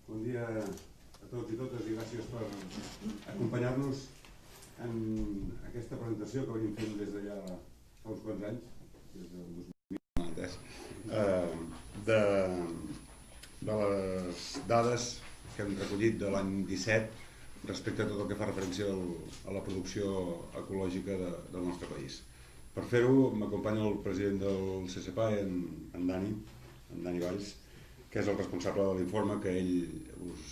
Bon dia a tots i totes i gràcies per acompanyar-nos en aquesta presentació que venim fent des de ja fa uns quants anys, des del 2003, de les dades que hem recollit de l'any 17 respecte a tot el que fa referència a la producció ecològica del nostre país. Per fer-ho m'acompanya el president del CCPAE, en Dani Valls, que és el responsable de l'informe, que ell us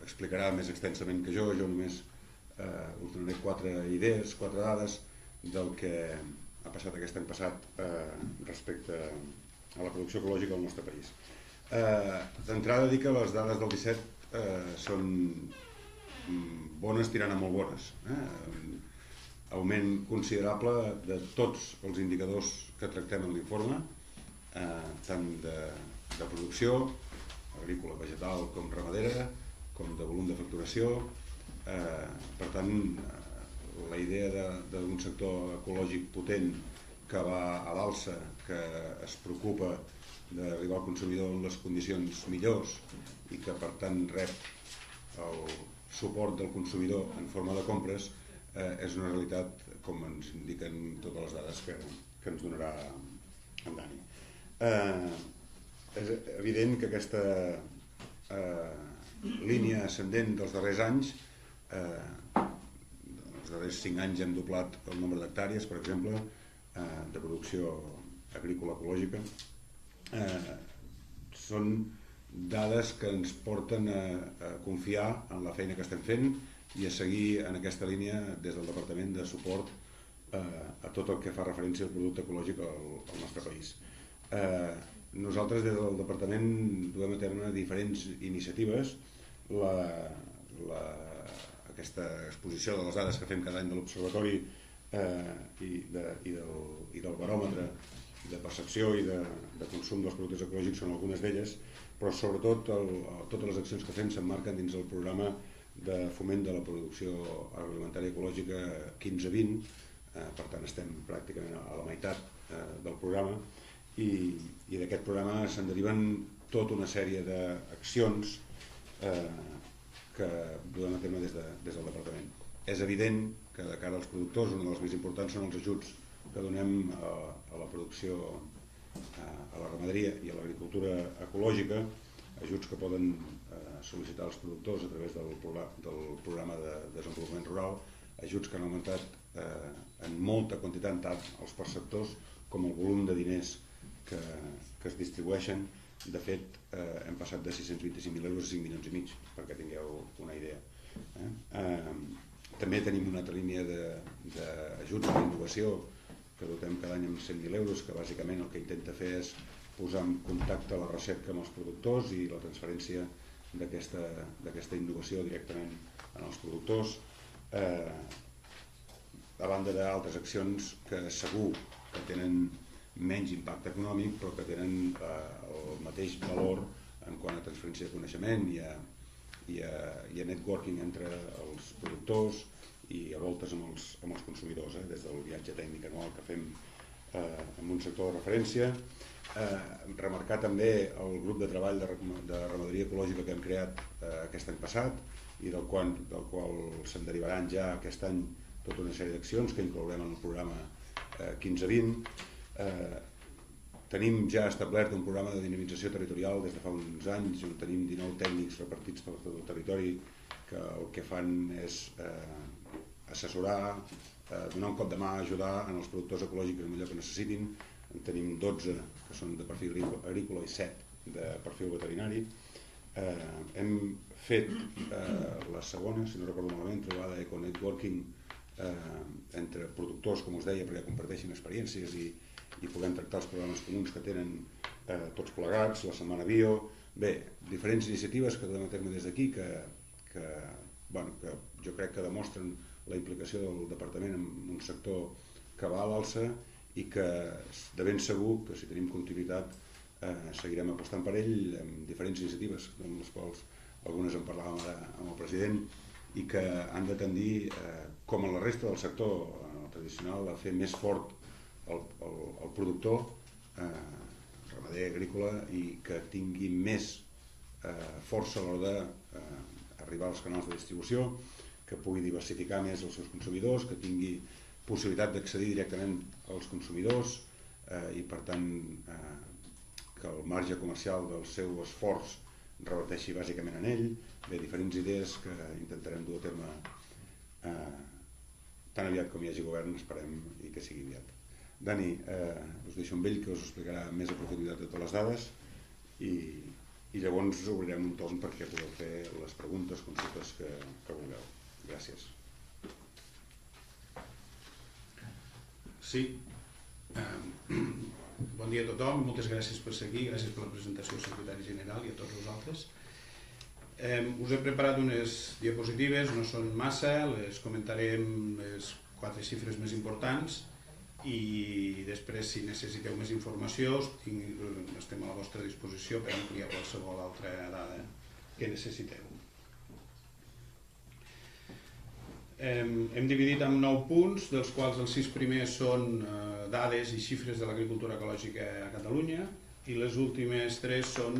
explicarà més extensament que jo. Jo només us donaré 4 idees, 4 dades del que ha passat aquest any passat respecte a la producció ecològica del nostre país. D'entrada dir que les dades del 17 són bones tirant a molt bones. Augment considerable de tots els indicadors que tractem en l'informe, tant de producció, agrícola, vegetal com ramadera, com de volum de facturació. Per tant, la idea d'un sector ecològic potent que va a l'alça, que es preocupa d'arribar al consumidor en les condicions millors i que per tant rep el suport del consumidor en forma de compres, és una realitat, com ens indiquen totes les dades que ens donarà en Dani. És evident que aquesta línia ascendent dels darrers anys, els darrers 5 anys hem doblat el nombre d'hectàrees, per exemple, de producció agrícola ecològica. Són dades que ens porten a confiar en la feina que estem fent i a seguir en aquesta línia des del Departament de suport a tot el que fa referència al producte ecològic al nostre país. Nosaltres des del Departament duem a terme diferents iniciatives. Aquesta exposició de les dades que fem cada any de l'Observatori i del baròmetre de percepció i de consum dels productes ecològics són algunes d'elles, però sobretot totes les accions que fem s'emmarquen dins el programa de foment de la producció agroalimentària ecològica 15-20, per tant estem pràcticament a la meitat del programa, i d'aquest programa se'n deriven tota una sèrie d'accions que duem a terme des del Departament. És evident que de cara als productors una de les més importants són els ajuts que donem a la producció, a la ramaderia i a l'agricultura ecològica, ajuts que poden sol·licitar els productors a través del programa de desenvolupament rural, ajuts que han augmentat en molta quantitat tant els perceptors com el volum de diners que es distribueixen. De fet, hem passat de 625.000 euros a 5,5 milions, perquè tingueu una idea. També tenim una altra línia d'ajuts a la innovació que dotem cada any amb 100.000 euros, que bàsicament el que intenta fer és posar en contacte la recerca amb els productors i la transferència d'aquesta innovació directament en els productors, a banda d'altres accions que segur que tenen menys impacte econòmic però que tenen el mateix valor en quant a transferència de coneixement i a networking entre els productors i a voltes amb els consumidors, des del viatge tècnic anual que fem en un sector de referència. Remarcar també el grup de treball de ramaderia ecològica que hem creat aquest any passat i del qual se'n derivaran ja aquest any tota una sèrie d'accions que inclourem en el programa 15-20. Tenim ja establert un programa de dinamització territorial des de fa uns anys on tenim 19 tècnics repartits per tot el territori que el que fan és assessorar, donar un cop de mà, ajudar en els productors ecològics en allò que necessitin. En tenim 12 que són de perfil agrícola i 7 de perfil veterinari. Hem fet la segona, si no recordo malament, trobada eco-networking entre productors, com us deia, perquè comparteixin experiències i puguem tractar els problemes comuns que tenen tots plegats, la setmana bio. Bé, diferents iniciatives que duem a terme des d'aquí que jo crec que demostren la implicació del Departament en un sector que va a l'alça i que de ben segur que si tenim continuïtat seguirem apostant per ell amb diferents iniciatives, amb les quals algunes en parlàvem ara amb el president, i que han de tendir, com en la resta del sector tradicional, a fer més fort el productor ramader agrícola i que tingui més força a l'hora d'arribar als canals de distribució, que pugui diversificar més els seus consumidors, que tingui possibilitat d'accedir directament als consumidors i per tant que el marge comercial del seu esforç reverteixi bàsicament en ell. Bé, diferents idees que intentarem dur a terme tan aviat com hi hagi govern, esperem, i que sigui aviat. Dani, us deixo amb ell, que us explicarà més a profunditat de totes les dades i llavors obrirem un torn perquè podeu fer les preguntes, consultes que vulgueu. Gràcies. Sí. Bon dia a tothom, moltes gràcies per ser aquí, gràcies per la presentació al secretari general i a tots vosaltres. Us he preparat unes diapositives, no són massa, les comentarem les 4 xifres més importants i després, si necessiteu més informació, estem a la vostra disposició per ampliar qualsevol altra dada que necessiteu. Hem dividit en 9 punts, dels quals els 6 primers són dades i xifres de l'agricultura ecològica a Catalunya i les últimes 3 són,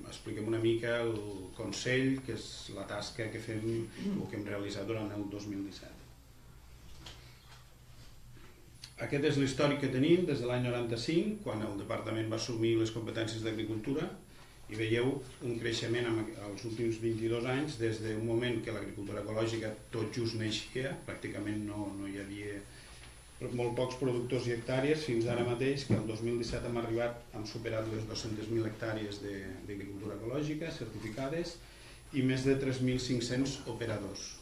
expliquem una mica el Consell, que és la tasca que fem o que hem realitzat durant el 2017. Aquest és l'històric que tenim des de l'any 95, quan el Departament va assumir les competències d'agricultura, i veieu un creixement als últims 22 anys, des d'un moment que l'agricultura ecològica tot just naixia, pràcticament no hi havia molt pocs productors i hectàrees, fins ara mateix, que el 2017 hem superat les 200.000 hectàrees d'agricultura ecològica certificades i més de 3.500 operadors.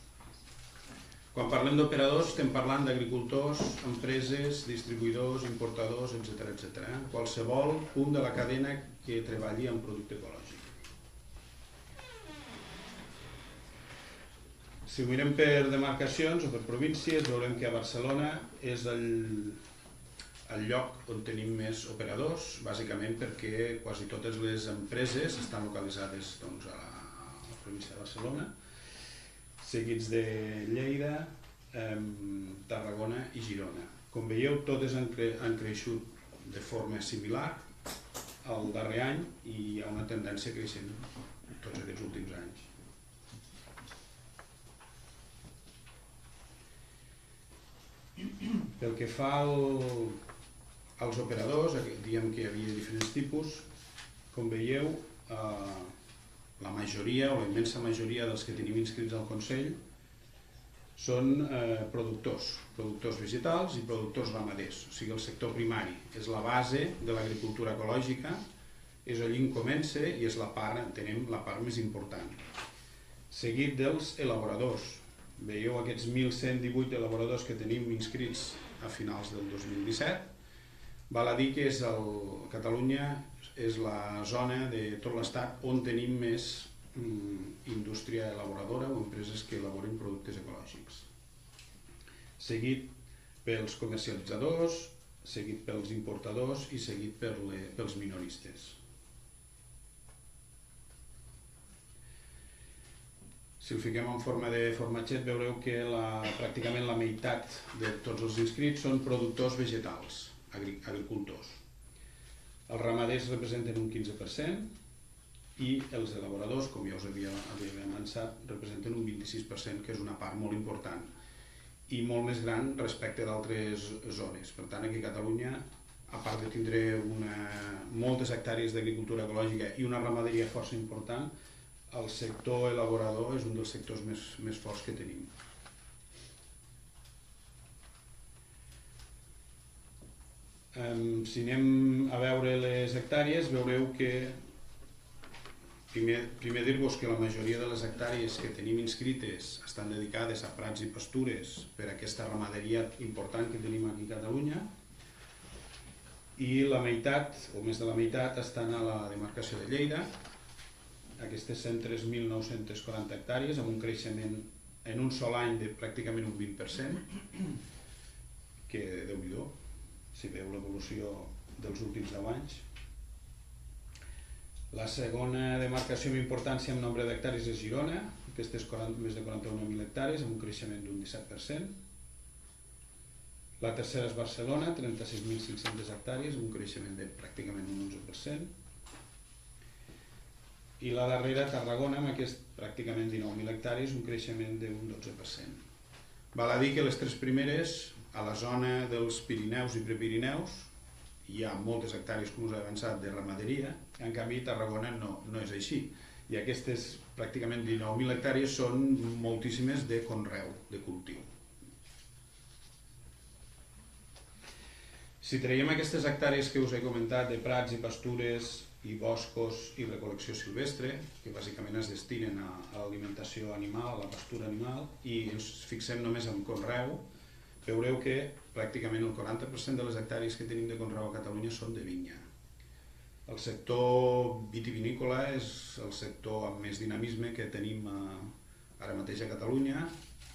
Quan parlem d'operadors estem parlant d'agricultors, empreses, distribuïdors, importadors, etc. Qualsevol punt de la cadena que treballi en producte ecològic. Si ho mirem per demarcacions o per províncies, veurem que a Barcelona és el lloc on tenim més operadors, bàsicament perquè quasi totes les empreses estan localitzades a la província de Barcelona, seguits de Lleida, Tarragona i Girona. Com veieu, totes han creixut de forma similar el darrer any i hi ha una tendència creixent tots aquests últims anys. Pel que fa als operadors, diem que hi havia diferents tipus. Com veieu, la majoria o la immensa majoria dels que tenim inscrits al Consell són productors vegetals i productors ramaders. O sigui, el sector primari és la base de l'agricultura ecològica, és allí on comença i és la part, entenem, la part més important. Seguit dels elaboradors. Veieu aquests 1.118 elaboradors que tenim inscrits a finals del 2017. Val a dir que Catalunya és la zona de tot l'estat on tenim més indústria elaboradora o empreses que elaboren productes ecològics. Seguit pels comercialitzadors, seguit pels importadors i seguit pels minoristes. Si ho fiquem en forma de formatget, veureu que pràcticament la meitat de tots els inscrits són productors vegetals, agricultors. Els ramaders representen un 15% i els elaboradors, com ja us havia avançat, representen un 26%, que és una part molt important i molt més gran respecte d'altres zones. Per tant, aquí a Catalunya, a part de tindre moltes hectàrees d'agricultura ecològica i una ramaderia força important, el sector elaborador és un dels sectors més forts que tenim. Si anem a veure les hectàrees, veureu que primer dir-vos que la majoria de les hectàrees que tenim inscrites estan dedicades a prats i pastures per a aquesta ramaderia important que tenim aquí a Catalunya, i la meitat, o més de la meitat, estan a la demarcació de Lleida, aquestes 103.940 hectàrees, amb un creixement en un sol any de pràcticament un 20%, que Déu-n'hi-do, si veu l'evolució dels últims 10 anys. La segona demarcació amb importància en nombre d'hectàrees és Girona, aquestes més de 41.000 hectàrees, amb un creixement d'un 17%. La tercera és Barcelona, 36.500 hectàrees, amb un creixement de pràcticament un 11%. I la darrera, Tarragona, amb aquest pràcticament 19.000 hectàrees, un creixement d'un 12%. Val a dir que les tres primeres, a la zona dels Pirineus i Prepirineus, hi ha moltes hectàrees, com us he avançat, de ramaderia, en canvi Tarragona no és així. I aquestes pràcticament 19.000 hectàrees són moltíssimes de conreu, de cultiu. Si traiem aquestes hectàrees que us he comentat de prats i pastures i boscos i recol·lecció silvestre, que bàsicament es destinen a l'alimentació animal, a la pastura animal, i ens fixem només en conreu, veureu que pràcticament el 40% de les hectàrees que tenim de conreu a Catalunya són de vinya. El sector vitivinícola és el sector amb més dinamisme que tenim ara mateix a Catalunya,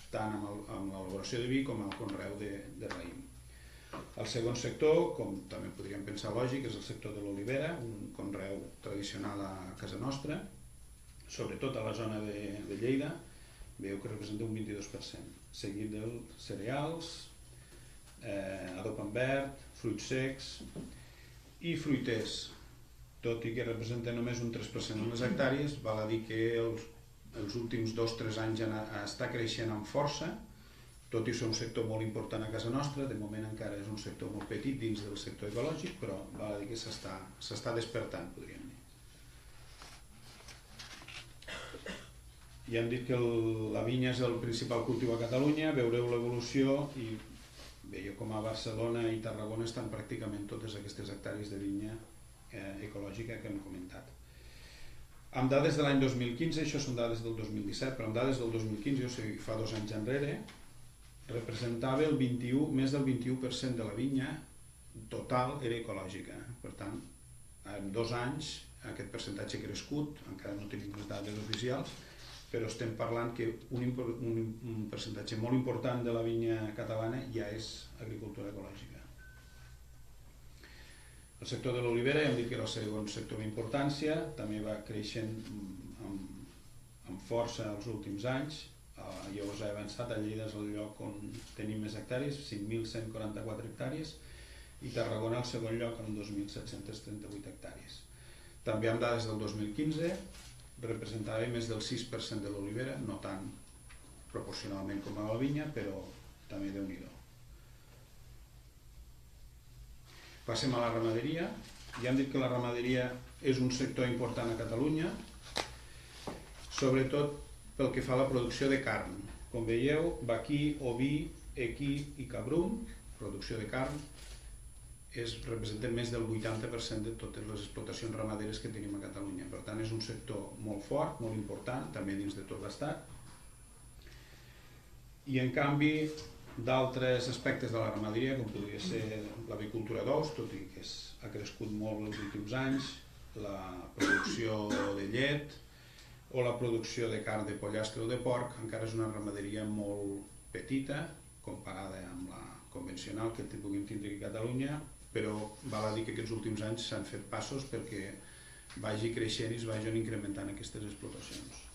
tant amb l'elaboració de vi com el conreu de raïm. El segon sector, com també podríem pensar lògic, és el sector de l'olivera, un conreu tradicional a casa nostra, sobretot a la zona de Lleida, veieu que representa un 22%, seguit dels cereals, adob en verd, fruits secs i fruiters. Tot i que representa només un 3% en les hectàrees, val a dir que els últims 2-3 anys està creixent amb força, tot i ser un sector molt important a casa nostra. De moment encara és un sector molt petit dins del sector ecològic, però val a dir que s'està despertant, podríem dir. Ja hem dit que la vinya és el principal cultiu a Catalunya, veureu l'evolució i veieu com a Barcelona i Tarragona estan pràcticament totes aquestes hectàrees de vinya ecològica que hem comentat. Amb dades de l'any 2015, això són dades del 2017, però amb dades del 2015, o sigui, fa 2 anys enrere, representava més del 21% de la vinya total era ecològica. Per tant, en 2 anys aquest percentatge ha crescut, encara no tenim les dades oficials, però estem parlant que un percentatge molt important de la vinya catalana ja és agricultura ecològica. El sector de l'olivera hem dit que era el segon sector d'importància, també va creixent amb força els últims anys. Ja us he avançat, a Lleida és el lloc on tenim més hectàrees, 5.144 hectàrees, i Tarragona el segon lloc amb 2.738 hectàrees. També amb dades del 2015 representava més del 6% de l'olivera, no tant proporcionalment com a la vinya, però també Déu-n'hi-do. Passem a la ramaderia. Ja hem dit que la ramaderia és un sector important a Catalunya, sobretot pel que fa a la producció de carn. Com veieu, vaquí, oví, equí i cabrum, producció de carn, representen més del 80% de totes les explotacions ramaderes que tenim a Catalunya. Per tant, és un sector molt fort, molt important, també dins de tot l'Estat. I en canvi, d'altres aspectes de la ramaderia, com podria ser l'avicultura d'ous, tot i que ha crescut molt els últims anys, la producció de llet, o la producció de carn de pollastre o de porc, encara és una ramaderia molt petita comparada amb la convencional que puguem tindre a Catalunya, però val a dir que aquests últims anys s'han fet passos perquè vagi creixent i es vagin incrementant aquestes explotacions.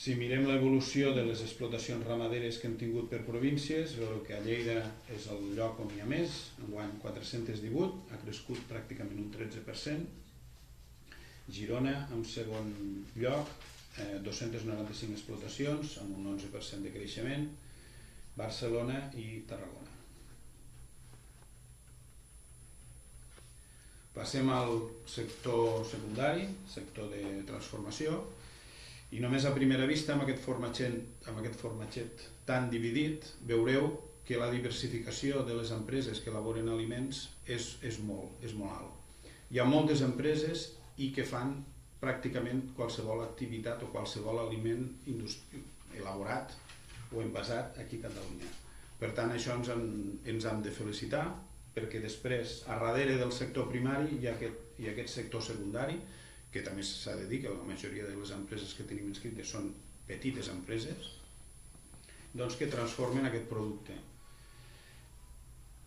Si mirem l'evolució de les explotacions ramaderes que hem tingut per províncies, veureu que a Lleida és el lloc on hi ha més, enguany 418, ha crescut pràcticament un 13%. Girona, en segon lloc, 295 explotacions, amb un 11% de creixement. Barcelona i Tarragona. Passem al sector secundari, sector de transformació, i només a primera vista, amb aquest formatget tan dividit, veureu que la diversificació de les empreses que elaboren aliments és molt alt. Hi ha moltes empreses i que fan pràcticament qualsevol activitat o qualsevol aliment elaborat o envasat aquí a Catalunya. Per tant, això ens hem de felicitar, perquè després, a darrere del sector primari, hi ha aquest sector secundari, que també s'ha de dir que la majoria de les empreses que tenim inscrites són petites empreses, doncs que transformen aquest producte.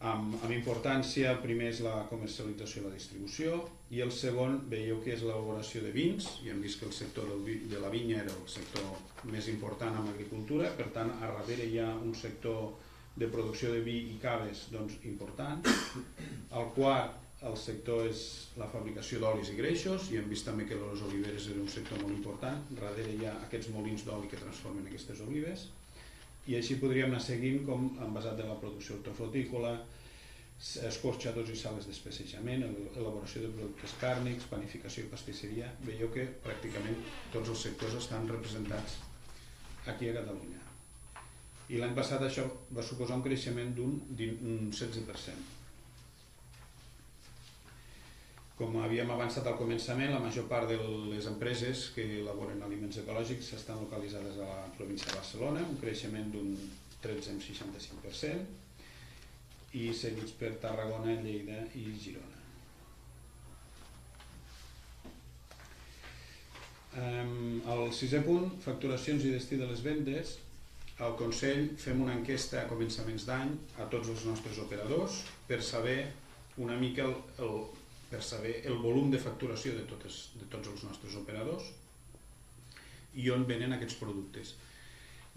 Amb importància, el primer és la comercialització i la distribució, i el segon, veieu que és l'elaboració de vins, i hem vist que el sector de la vinya era el sector més important en l'agricultura, per tant, a darrere hi ha un sector de producció de vi i caves important. El quart el sector és la fabricació d'olis i greixos, i hem vist també que les oliveres és un sector molt important. Darrere hi ha aquests molins d'oli que transformen aquestes olives, i així podríem anar seguint com han basat en la producció hortofrutícola, escorxadors i sales d'especejament, elaboració de productes càrnics, panificació i pastisseria. Veieu que pràcticament tots els sectors estan representats aquí a Catalunya. I l'any passat això va suposar un creixement d'un 16%. Com havíem avançat al començament, la major part de les empreses que elaboren aliments ecològics estan localitzades a la província de Barcelona, un creixement d'un 13,65%, i seguits per Tarragona, Lleida i Girona. El sisè punt, facturacions i destí de les vendes. Al Consell fem una enquesta a començaments d'any a tots els nostres operadors per saber una mica el volum de facturació de tots els nostres operadors i on venen aquests productes.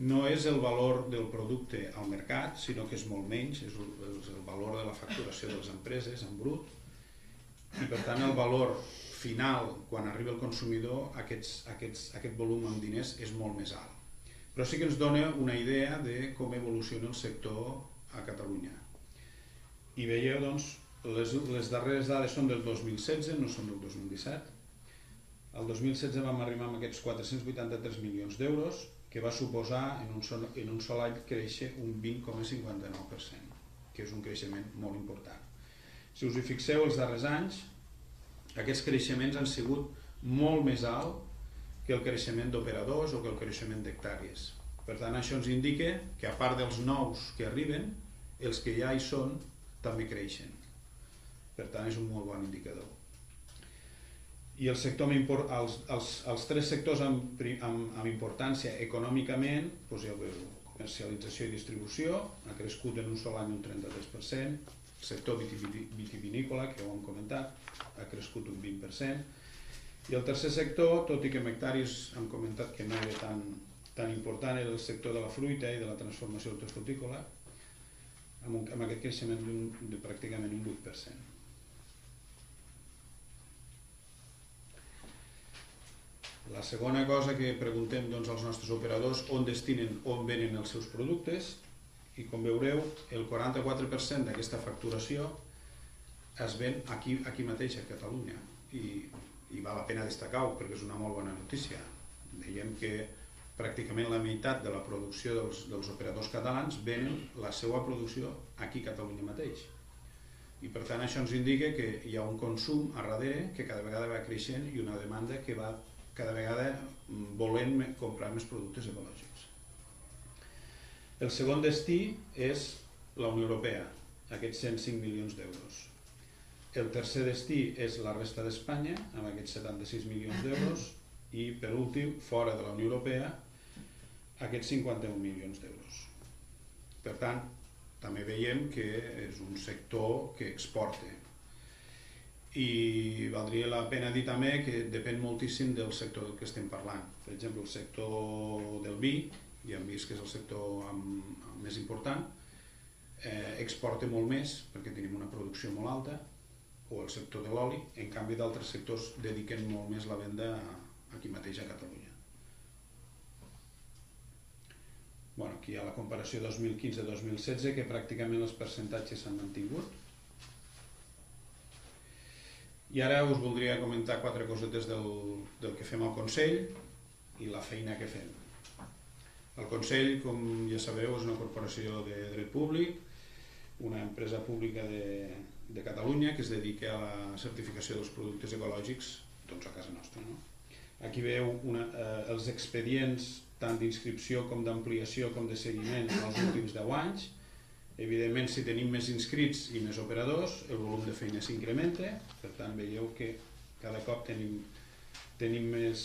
No és el valor del producte al mercat, sinó que és molt menys, és el valor de la facturació de les empreses en brut, i per tant el valor final, quan arriba el consumidor, aquest volum en diners és molt més alt. Però sí que ens dona una idea de com evoluciona el sector a Catalunya. I veieu, doncs, les darreres dades són del 2016, no són del 2017. El 2016 vam arribar amb aquests 483 milions d'euros, que va suposar en un sol any créixer un 20,59%, que és un creixement molt important. Si us hi fixeu, els darrers anys, aquests creixements han sigut molt més alt que el creixement d'operadors o que el creixement d'hectàrees. Per tant, això ens indica que a part dels nous que arriben, els que ja hi són també creixen. Per tant, és un molt bon indicador. I els tres sectors amb importància econòmicament, doncs ja ho veu, comercialització i distribució, ha crescut en un sol any un 33%, el sector vitivinícola, que ho hem comentat, ha crescut un 20%, i el tercer sector, tot i que en hectàrees hem comentat que no era tan important, era el sector de la fruita i de la transformació hortofrutícola, amb aquest creixement de pràcticament un 8%. La segona cosa que preguntem als nostres operadors, on venen els seus productes, i com veureu, el 44% d'aquesta facturació es ven aquí mateix a Catalunya, i val la pena destacar-ho perquè és una molt bona notícia. Veiem que pràcticament la meitat de la producció dels operadors catalans venen la seva producció aquí a Catalunya mateix, i per tant això ens indica que hi ha un consum a darrere que cada vegada va creixent i una demanda que va cada vegada volent comprar més productes ecològics. El segon destí és la Unió Europea, aquests 105 milions d'euros. El tercer destí és la resta d'Espanya, amb aquests 76 milions d'euros, i per últim, fora de la Unió Europea, aquests 51 milions d'euros. Per tant, també veiem que és un sector que exporta. I valdria la pena dir també que depèn moltíssim del sector del que estem parlant. Per exemple, el sector del vi, ja hem vist que és el sector més important, exporta molt més perquè tenim una producció molt alta, o el sector de l'oli, en canvi d'altres sectors dediquen molt més la venda aquí mateix a Catalunya. Aquí hi ha la comparació 2015-2016, que pràcticament els percentatges s'han mantingut. I ara us voldria comentar 4 cosetes del que fem al Consell i la feina que fem. El Consell, com ja sabeu, és una corporació de dret públic, una empresa pública de Catalunya que es dedica a la certificació dels productes ecològics a casa nostra. Aquí veu els expedients tant d'inscripció com d'ampliació com de seguiment en els últims 10 anys. Evidentment, si tenim més inscrits i més operadors, el volum de feina s'incrementa, per tant veieu que cada cop tenim més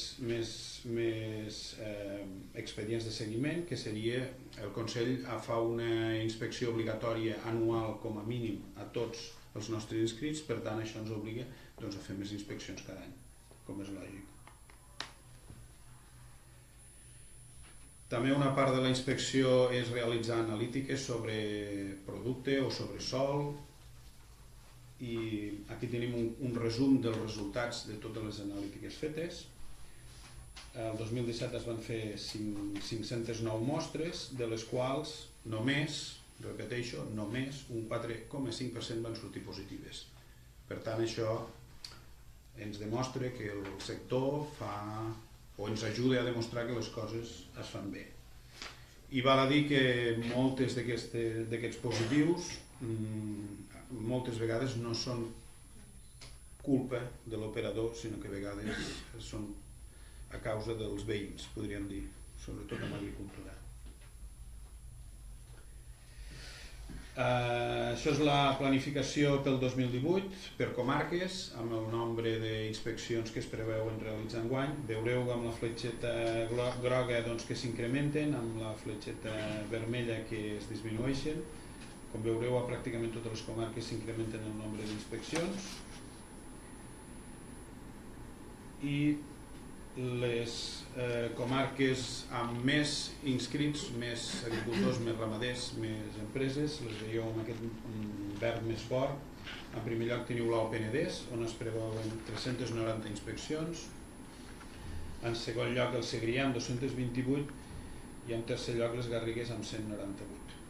expedients de seguiment, que seria, el Consell fa una inspecció obligatòria anual com a mínim a tots els nostres inscrits, per tant això ens obliga a fer més inspeccions cada any, com és lògic. També una part de la inspecció és realitzar analítiques sobre producte o sobre sòl, i aquí tenim un resum dels resultats de totes les analítiques fetes. El 2017 es van fer 509 mostres, de les quals només, repeteixo, només un 4,5% van sortir positives. Per tant, això ens demostra que el sector fa, o ens ajuda a demostrar que les coses es fan bé. I val a dir que moltes d'aquests positius moltes vegades no són culpa de l'operador, sinó que a vegades són a causa dels veïns, podríem dir, sobretot en l'agricultura. Això és la planificació pel 2018 per comarques, amb el nombre d'inspeccions que es preveuen realitzar enguany. Veureu amb la fletxeta groga que s'incrementen, amb la fletxeta vermella que es disminueixen. Com veureu, a pràcticament totes les comarques s'incrementen el nombre d'inspeccions. I les comarques amb més inscrits, més agricultors, més ramaders, més empreses, les veieu amb aquest verd més fort. En primer lloc teniu l'Alt Penedès, on es preveuen 390 inspeccions. En segon lloc el Segrià, amb 228, i en tercer lloc les Garrigues, amb 198.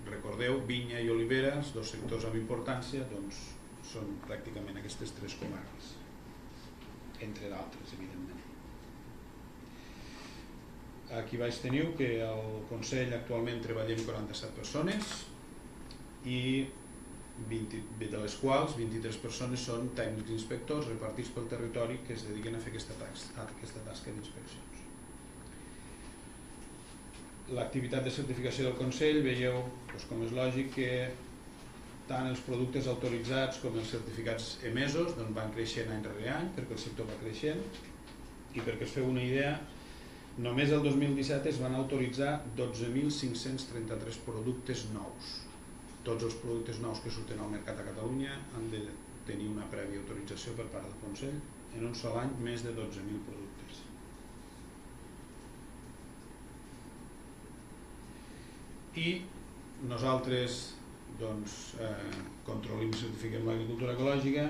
Recordeu, vinya i olivera, els dos sectors amb importància, doncs són pràcticament aquestes tres comarques, entre d'altres, evidentment. Aquí baix teniu que al Consell actualment treballem 47 persones i de les quals 23 persones són tècnics inspectors repartits pel territori que es dediquen a fer aquesta tasca d'inspeccions. L'activitat de certificació del Consell, veieu, com és lògic, que tant els productes autoritzats com els certificats emesos van creixent any rere any perquè el sector va creixent. I perquè us feu una idea, només el 2017 es van autoritzar 12.533 productes nous. Tots els productes nous que surten al mercat a Catalunya han de tenir una prèvia autorització per part del Consell. En un sol any, més de 12.000 productes. I nosaltres controlem i certifiquem l'agricultura ecològica,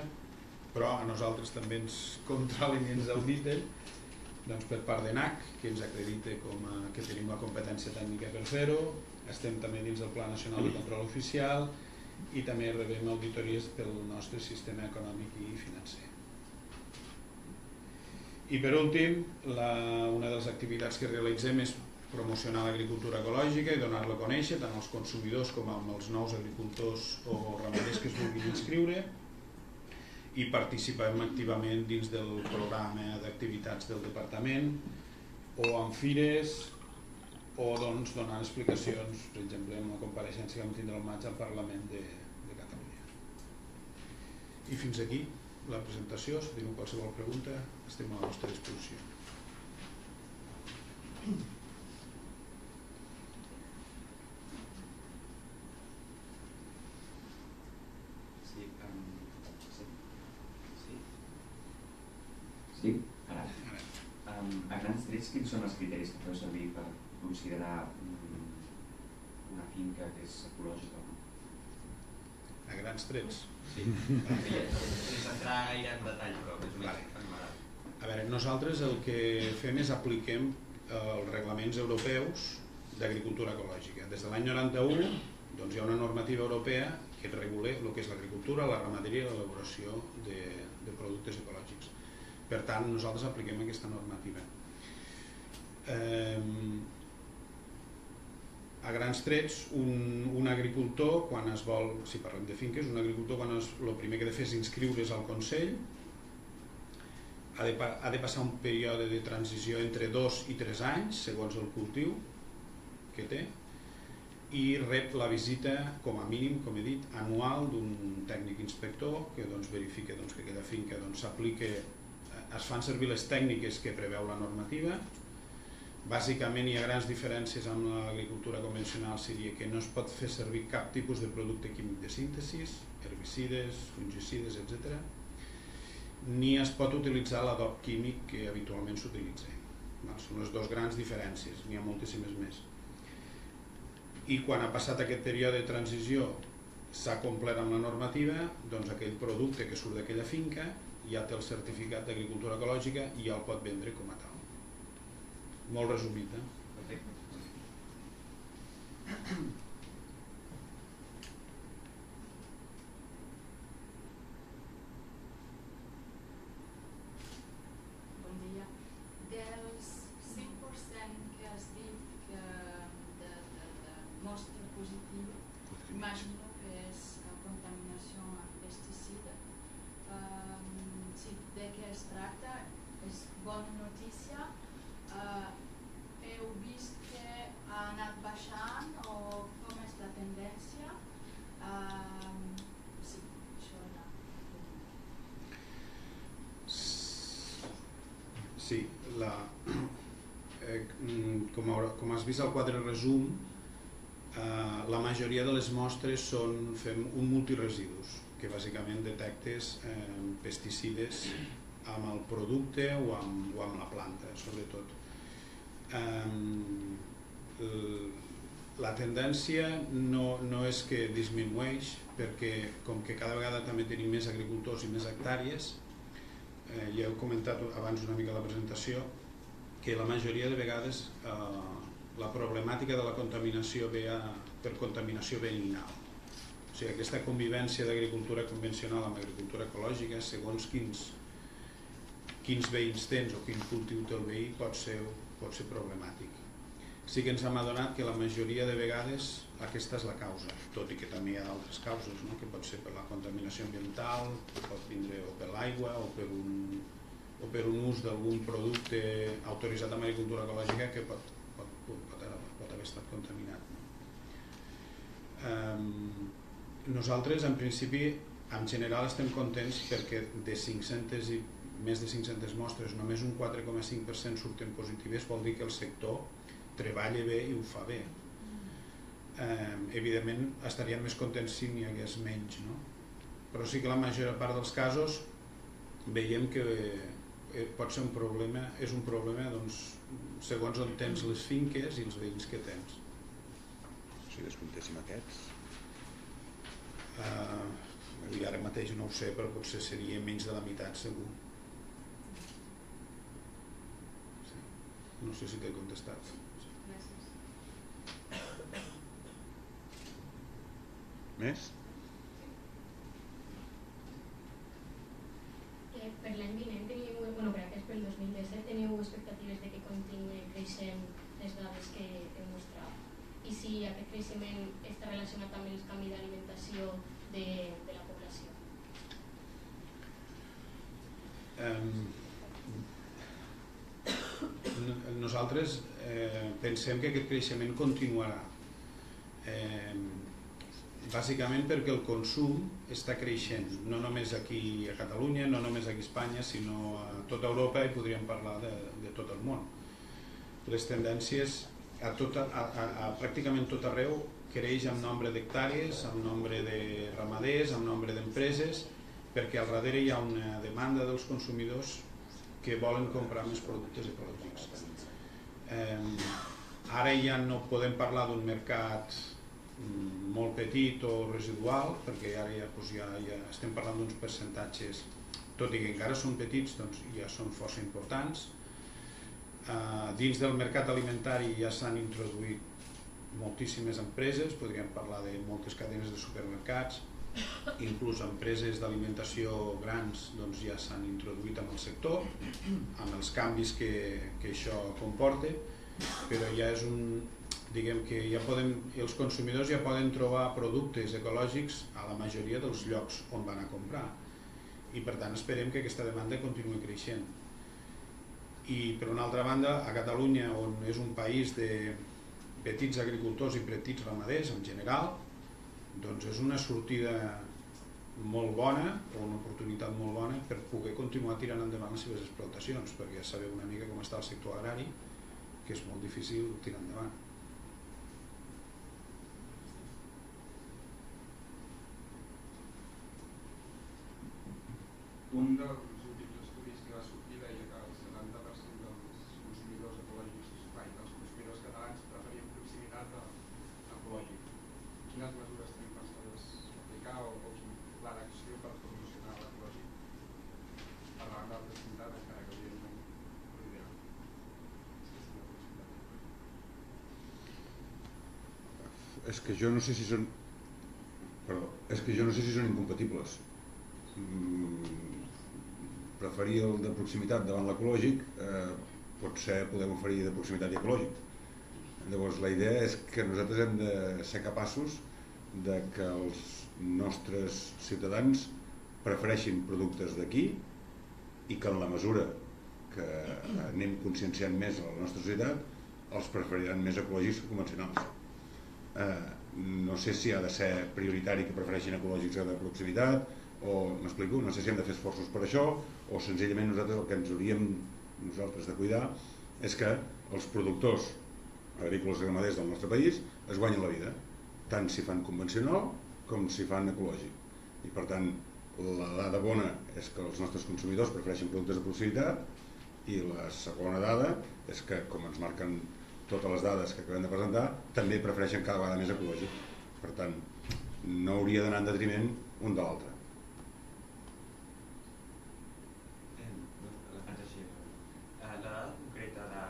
però a nosaltres també ens controlen i ens auditen per part d'ENAC, que ens acredita que tenim la competència tècnica per fer-ho. Estem també dins del Pla Nacional de Control Oficial i també rebem auditories pel nostre sistema econòmic i financer. I per últim, una de les activitats que realitzem és promocionar l'agricultura ecològica i donar-la a conèixer tant als consumidors com als nous agricultors o ramaders que es vulguin inscriure, i participem activament dins del programa d'activitats del departament o en fires o donant explicacions, per exemple, en una compareixença que vam tindre al maig al Parlament de Catalunya. I fins aquí la presentació. Si teniu qualsevol pregunta, estem a la vostra disposició. Sí? Ara. A grans trets, quins són els criteris que feu servir per considerar una finca que és ecològica? A grans trets? Sí. Sense entrar gaire en detall, però és més enumerat. A veure, nosaltres el que fem és apliquem els reglaments europeus d'agricultura ecològica. Des de l'any 91 hi ha una normativa europea que regula el que és l'agricultura, la ramaderia i l'elaboració de productes ecològics. Per tant, nosaltres apliquem aquesta normativa. A grans trets, un agricultor, quan es vol, si parlem de finques, un agricultor quan el primer que ha de fer és inscriure's al Consell, ha de passar un període de transició entre 2 i 3 anys, segons el cultiu que té, i rep la visita, com a mínim, com he dit, anual d'un tècnic inspector que verifica que aquella finca s'aplica. Es fan servir les tècniques que preveu la normativa. Bàsicament hi ha grans diferències amb l'agricultura convencional, seria que no es pot fer servir cap tipus de producte químic de síntesi, herbicides, fungicides, etc. Ni es pot utilitzar l'adob químic que habitualment s'utilitza. Són les dues grans diferències, n'hi ha moltíssimes més. I quan ha passat aquest període de transició s'ha complert amb la normativa, doncs aquell producte que surt d'aquella finca ja té el certificat d'agricultura ecològica i ja el pot vendre com a tal. Molt resumit, Perfecte. Bon dia. Dels 5% que has dit que de mostra positiva, imagino que és contaminació amb pesticida. Sí, de què es tracta? És bona notícia. Heu vist que ha anat baixant o com és la tendència? Sí, això era. Sí, com has vist al quadre resum, la majoria de les mostres fem un multiresidus, que bàsicament detectes pesticides amb el producte o amb la planta, sobretot. La tendència no és que disminueix, perquè com que cada vegada també tenim més agricultors i més hectàrees, ja heu comentat abans una mica a la presentació que la majoria de vegades la problemàtica de la contaminació ve per contaminació veïnal. O sigui, aquesta convivència d'agricultura convencional amb agricultura ecològica, segons quins veïns tens o quin cultiu té el veí, pot ser problemàtic. Sí que ens hem adonat que la majoria de vegades aquesta és la causa, tot i que també hi ha altres causes, no? Que pot ser per la contaminació ambiental, pot vindre o per l'aigua o per un ús d'algun producte autoritzat en agricultura ecològica que pot haver estat contaminat. Nosaltres, en principi, en general estem contents perquè de 500 i més de 500 mostres, només un 4,5% surten positives, vol dir que el sector treballa bé i ho fa bé. Evidentment estaríem més contents si n'hi hagués menys, no? Però sí que la major part dels casos veiem que pot ser un problema, és un problema doncs, segons on tens les finques i els veïns que tens. Si descomptéssim aquests? I ara mateix no ho sé, però potser seria menys de la meitat segur. Sí. No sé si t'he contestat. Gràcies. Més? Per l'any vinent teniu, bueno, per aquest pel 2017 teniu expectatives de que continuï creixent les dades que heu mostrat i si aquest creixement està relacionat amb el canvi d'alimentació de la població. Nosaltres pensem que aquest creixement continuarà, bàsicament perquè el consum està creixent, no només aquí a Catalunya, no només aquí a Espanya, sinó a tota Europa i podríem parlar de tot el món. Les tendències a pràcticament tot arreu creix amb nombre d'hectàrees, amb nombre de ramaders, amb nombre d'empreses, perquè al darrere hi ha una demanda dels consumidors que volen comprar més productes ecològics. Ara ja no podem parlar d'un mercat molt petit o residual, perquè ara ja estem parlant d'uns percentatges, tot i que encara són petits, doncs ja són força importants. Dins del mercat alimentari ja s'han introduït moltíssimes empreses, podríem parlar de moltes cadenes de supermercats, inclús empreses d'alimentació grans doncs ja s'han introduït en el sector, amb els canvis que això comporta, però ja és diguem que els consumidors ja poden trobar productes ecològics a la majoria dels llocs on van a comprar i per tant esperem que aquesta demanda continuï creixent. I per una altra banda, a Catalunya, on és un país de petits agricultors i petits ramaders en general, doncs és una sortida molt bona o una oportunitat molt bona per poder continuar tirant endavant les seves explotacions, perquè ja sabeu una mica com està el sector agrari, que és molt difícil tirar endavant. Un dels últims estudis que va sortir deia que el 70% dels consumidors ecològics, dels consumidors catalans preferien proximitat a ecològic. Quines mesures tenim pensades a És que jo no sé si són... Perdó, és que jo no sé si són incompatibles. Preferir el de proximitat davant l'ecològic, potser podem oferir de proximitat i ecològic. Llavors la idea és que nosaltres hem de ser capaços de que els nostres ciutadans prefereixin productes d'aquí i que en la mesura que anem conscienciant més a la nostra societat els preferiran més ecològics que convencionals. No sé si ha de ser prioritari que prefereixin ecològics de proximitat o, m'explico, no sé si hem de fer esforços per això o senzillament nosaltres el que ens hauríem nosaltres de cuidar és que els productors agrícoles i ramaders del nostre país es guanyen la vida, tant si fan convencional com si fan ecològic. I per tant, la dada bona és que els nostres consumidors prefereixen productes de proximitat i la segona dada és que, com ens marquen totes les dades que acabem de presentar, també prefereixen cada vegada més ecològic. Per tant, no hauria d'anar en detriment un de l'altre. La dada concreta de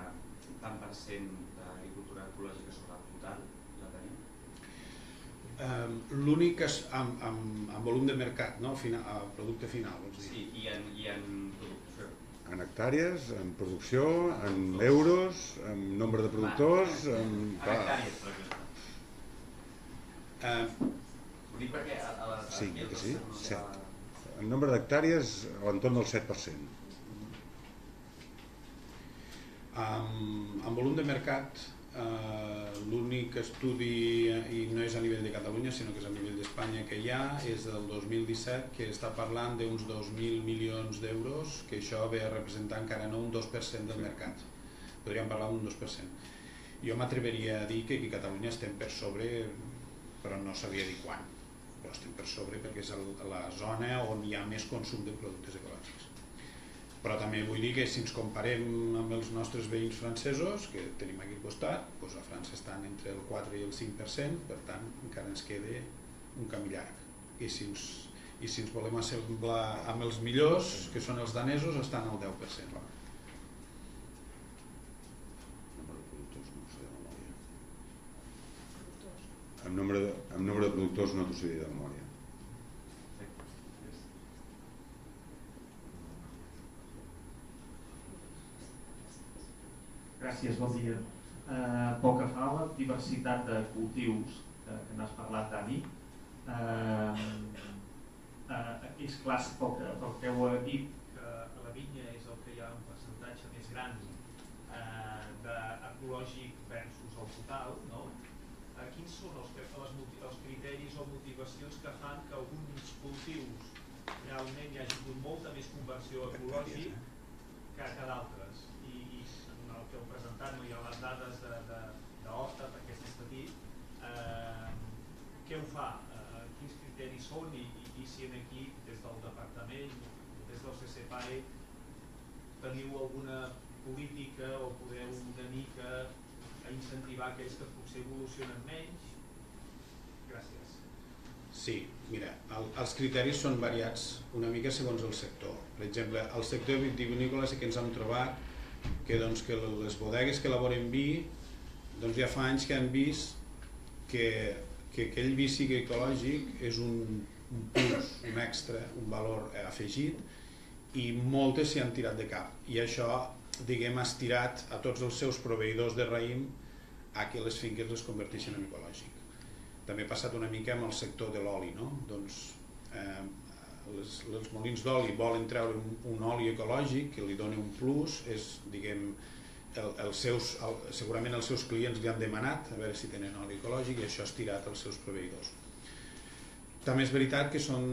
tant per cent d'agricultura ecològica sobre el total la tenim? L'únic és amb volum de mercat, no? Producte final, vols dir? Sí, i en producció. En hectàrees, en producció, en euros, en nombre de productors... En hectàrees, per exemple. Ho dic perquè a les... Sí, que sí. En nombre d'hectàrees, a l'entorn del 7%. En volum de mercat, l'únic estudi, i no és a nivell de Catalunya, sinó que és a nivell d'Espanya que hi ha, és del 2017, que està parlant d'uns 2.000 milions d'euros, que això ve a representar encara no un 2% del mercat. Podríem parlar d'un 2%. Jo m'atreveria a dir que aquí a Catalunya estem per sobre, però no sabria dir quan, però estem per sobre perquè és la zona on hi ha més consum de productes ecològics. Però també vull dir que si ens comparem amb els nostres veïns francesos, que tenim aquí al costat, doncs a França estan entre el 4 i el 5%, per tant encara ens queda un camí llarg. I si ens volem assemblar amb els millors, que són els danesos, estan al 10%. En nombre de productors no t'ho sé dir de memòria. Gràcies, bon dia. Pel que fa a la diversitat de cultius que n'has parlat, Dani, és clar, pel que heu dit, que a la vinya és el que hi ha un percentatge més gran d'ecològic versus el total, no? Quins són els criteris o motivacions que fan que alguns cultius realment hi hagi hagut molta més conversió ecològic que d'altres? Que heu presentat, no hi ha les dades d'Horta, perquè és petit, què ho fa? Quins criteris són i si aquí, des del departament, des del CCPAE, teniu alguna política o podeu una mica incentivar aquells que potser evolucionen menys? Gràcies. Sí, mira, els criteris són variats una mica segons el sector. Per exemple, al sector vitivinícola sí que ens hem trobat que les bodegues que elaboren vi ja fa anys que han vist que aquell vi sigui ecològic és un plus, un extra, un valor afegit, i moltes s'hi han tirat de cap, i això ha estirat a tots els seus proveïdors de raïm a que les finques les converteixen en ecològic. També ha passat una mica amb el sector de l'oli, no? Els molins d'oli volen treure un oli ecològic que li doni un plus, segurament els seus clients li han demanat a veure si tenen oli ecològic i això ha estirat als seus proveïdors. També és veritat que són,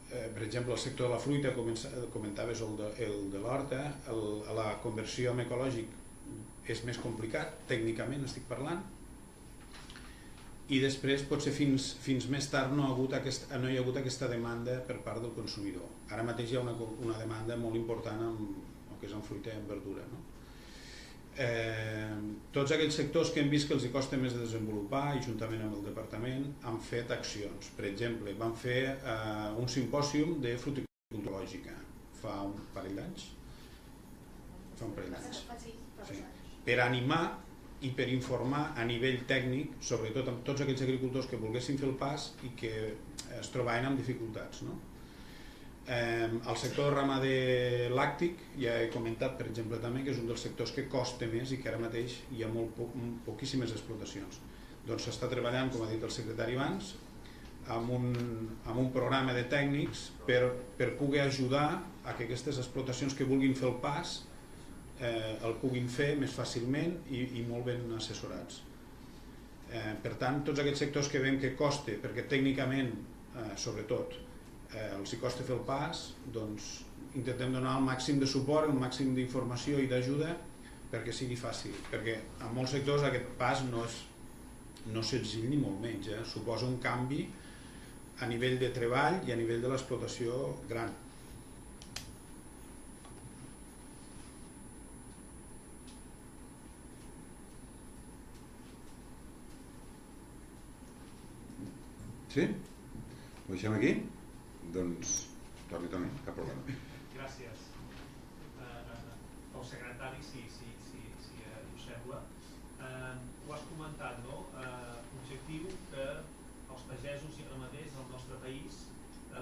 per exemple, el sector de la fruita, comentaves el de l'horta, la conversió en ecològic és més complicat, tècnicament estic parlant, i després potser fins més tard no hi ha hagut aquesta demanda per part del consumidor. Ara mateix hi ha una demanda molt important el que és en fruita i en verdura. Tots aquells sectors que hem vist que els costa més de desenvolupar i juntament amb el departament han fet accions. Per exemple, van fer un simpòsium de fruticultura ecològica fa un parell d'anys, per animar i per informar a nivell tècnic, sobretot amb tots aquells agricultors que volguessin fer el pas i que es trobaven amb dificultats, no? El sector ramader làctic ja he comentat, per exemple, també que és un dels sectors que costa més i que ara mateix hi ha poquíssimes explotacions. Doncs s'està treballant, com ha dit el secretari abans, amb un programa de tècnics per poder ajudar a que aquestes explotacions que vulguin fer el pas el puguin fer més fàcilment i molt ben assessorats. Per tant, tots aquests sectors que veiem que costa, perquè tècnicament, sobretot, els hi costa fer el pas, doncs intentem donar el màxim de suport, el màxim d'informació i d'ajuda perquè sigui fàcil, perquè en molts sectors aquest pas no és senzill ni molt menys, suposa un canvi a nivell de treball i a nivell de l'explotació gran. Sí? Ho deixem aquí? Doncs torni, cap problema. Gràcies. El secretari, si us sembla. Ho has comentat, no? L'objectiu que els pagesos i ramaders del nostre país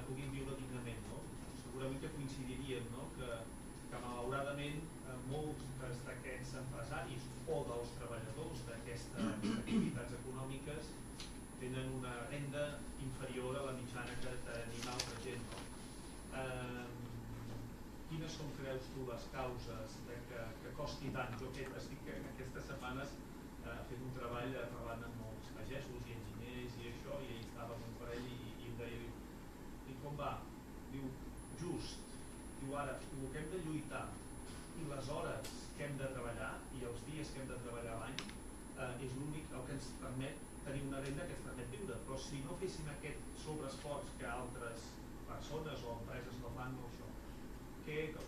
puguin viure dignament, no? Segurament que coincidiríem, no? Que malauradament molts d'aquests empresaris o dels treballadors d'aquestes activitats econòmiques tenen una renda inferior a la mitjana que tenim altra gent. Quines són, creus tu, les causes que costi tant? Jo estic aquestes setmanes fent un treball parlant amb molts pagesos i enginyers i això, i ahir estava amb un parell i em deia, i com va? Diu, just. Diu, ara, el que hem de lluitar i les hores que hem de treballar i els dies que hem de treballar l'any és l'únic el que ens permet tenir una renda que ens permet viure, però si no féssim aquest sobreesforç que altres persones o empreses no fan, no això,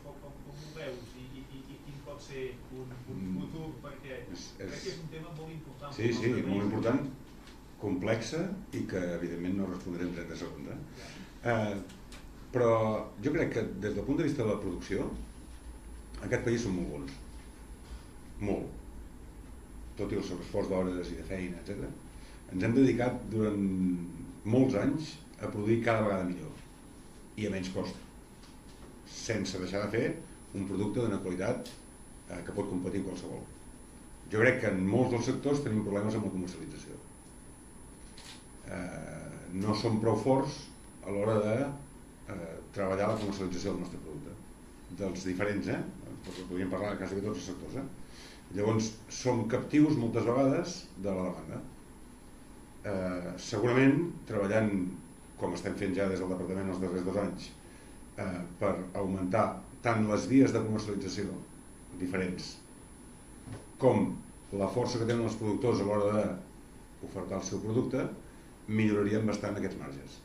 com ho veus i quin pot ser un futur, perquè crec que és un tema molt important. Sí, molt important, complexa i que evidentment no respondré en 30 segons. Però jo crec que des del punt de vista de la producció aquest país són molt bons, molt, tot i el sobreesforç d'hores i de feina, etc. Ens hem dedicat durant molts anys a produir cada vegada millor i a menys cost, sense deixar de fer un producte d'una qualitat que pot competir amb qualsevol. Jo crec que en molts dels sectors tenim problemes amb la comercialització. No som prou forts a l'hora de treballar la comercialització del nostre producte, dels diferents, podríem parlar de quasi tots els sectors. Llavors som captius moltes vegades de la demanda. Segurament treballant com estem fent ja des del departament els darrers 2 anys per augmentar tant les vies de comercialització diferents com la força que tenen els productors a l'hora d'ofertar el seu producte, milloraríem bastant aquests marges.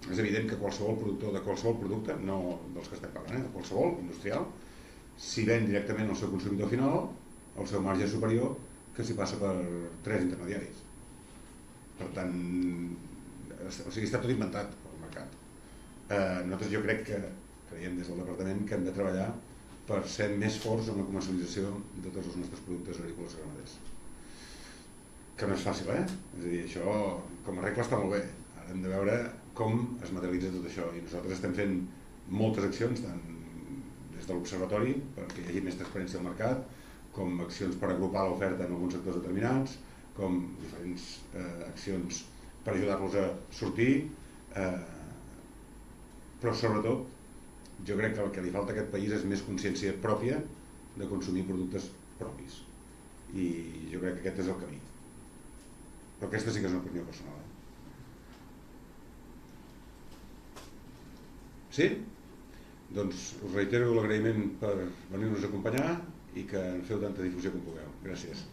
És evident que qualsevol productor de qualsevol producte, no dels que estem parlant, de qualsevol industrial, si ven directament al seu consumidor final, el seu marge és superior que si passa per 3 intermediaris. Per tant, està tot inventat pel mercat. Nosaltres jo crec que creiem des del departament que hem de treballar per ser més forts en la comercialització de tots els nostres productes agrícoles i ramaders. Que no és fàcil, És a dir, això com a regla està molt bé. Ara hem de veure com es materialitza tot això i nosaltres estem fent moltes accions, tant des de l'observatori perquè hi hagi més transparència al mercat, com accions per agrupar l'oferta en alguns sectors determinats, com diferents accions per ajudar-los a sortir, però sobretot jo crec que el que li falta a aquest país és més consciència pròpia de consumir productes propis i jo crec que aquest és el camí, però aquesta sí que és una opinió personal. Sí? Doncs us reitero l'agraïment per venir-nos a acompanyar i que en feu tanta difusió com pugueu. Gràcies.